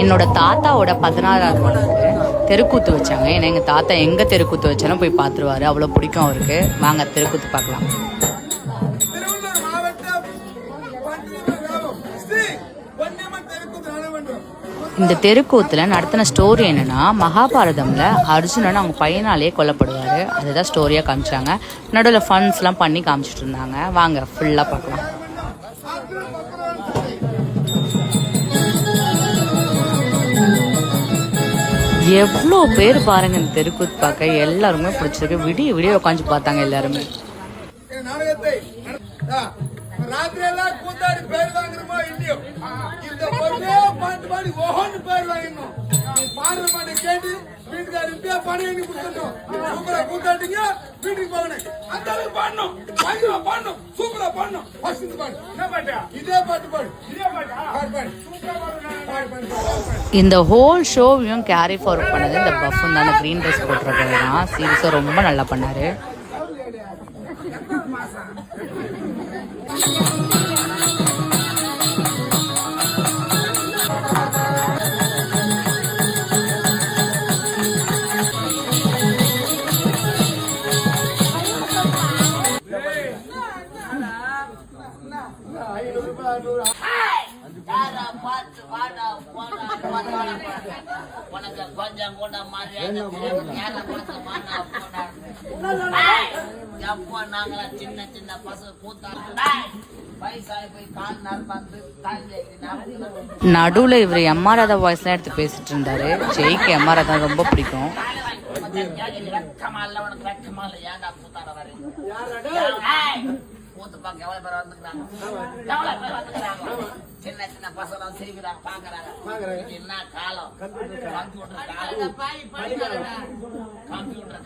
என்னோட தாத்தாவோட 16வது நாளுக்கு தெருக்கூத்து வச்சாங்க. ஏன்னா எங்கள் தாத்தா எங்கே தெருக்கூத்து வச்சாலும் போய் பார்த்துருவாரு, அவ்வளோ பிடிக்கும் அவருக்கு. வாங்க தெருக்கூத்து பார்க்கலாம். இந்த தெருக்கூத்தில் நடத்தின ஸ்டோரி என்னன்னா, மகாபாரதம்ல அர்ஜுனன் அவங்க பையனாலே கொல்லப்படுவார். அதுதான் ஸ்டோரியாக காமிச்சாங்க. நடுவில் ஃபன்ஸ்லாம் பண்ணி காமிச்சிட்டு இருந்தாங்க. வாங்க ஃபுல்லாக பார்க்கலாம். எவ்வளோ பேர் பாருங்க இந்த தெருக்கூத்து பார்க்க. எல்லாருமே பிடிச்சிருக்கு. விடிய விடிய உட்காந்து பார்த்தாங்க எல்லாருமே. ராத்திரியெல்லாம் கூத்தாடி பேர் வாங்குறோமோ இல்லையோ, இந்த பொண்ணே பாட்டு பாடி ஓஹோன்னு பேர் வாங்கணும். பாடுற பாட்டை கேட்டு வீட்டுக்காரர் இப்பயே பணம் எண்ணி கொடுத்துட்டோம். சூப்பரா கூத்தாட்டிங்க, வீட்டுக்கு போகணும். அந்த அளவுக்கு பாடணும், பயங்கரமா பாடணும், சூப்பரா பாடணும். ஃபர்ஸ்ட் இந்த பாடு என்ன பாட்டா? இதே பாட்டு பாடு, இதே பாட்டா பாடு. இந்த ஹோல் ஷோவையும் கேரி ஃபார்வர்ட் பண்ணது இந்த பஃபன் தான். கிரீன் ட்ரெஸ் போட்டிருக்கா சீரியஸா ரொம்ப நல்லா பண்ணாரு. நடுவுல இவர் எம்ஆர் ராதா வாய்ஸ்லாம் எடுத்து பேசிட்டு இருந்தாரு. ஜெய்க்கு எம்ஆர் ராதா ரொம்ப பிடிக்கும். சின்ன சின்ன பசங்க சிரிக்கிறாங்க, பாக்குறாங்க. என்ன காலம், கம்ப்யூட்டர்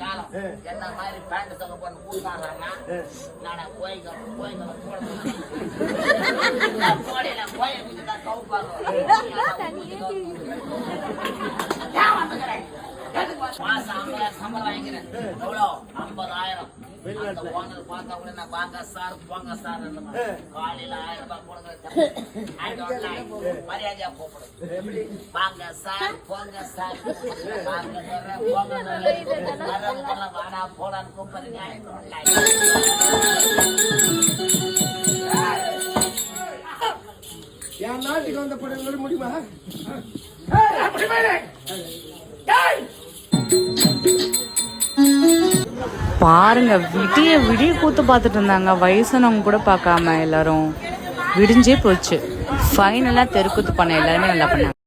காலம். என்ன மாதிரி பேண்ட் தொகை பண்ணி கூட்டாடுறாங்க. நான் கோயில கோயில் தான் கவுப்பாங்க. மாசம் 50,000 சம்பளம் வாங்கிக்கிறேன். எவ்வளோ? 50,000. அந்த ஓனர் பார்த்தா கூட நான் வாங்க சார் போங்க சார். காலையில 1000 ரூபாய் கொடுங்க, மரியாதையா கூப்பிடு. வாங்க சார் போங்க சார், வாடா போடான்னு கூப்பிடுறீங்க. என் நாட்டுக்கு வந்த படம் முடியுமா? பாருங்க, விடிய விடிய கூத்து பார்த்துட்டு இருந்தாங்க. வயசானவங்க கூட பார்க்காம எல்லாரும் விடிஞ்சே போச்சு. ஃபைனலாக தெருக்கூத்து பண்ண எல்லாருமே நல்லா பண்ணாங்க.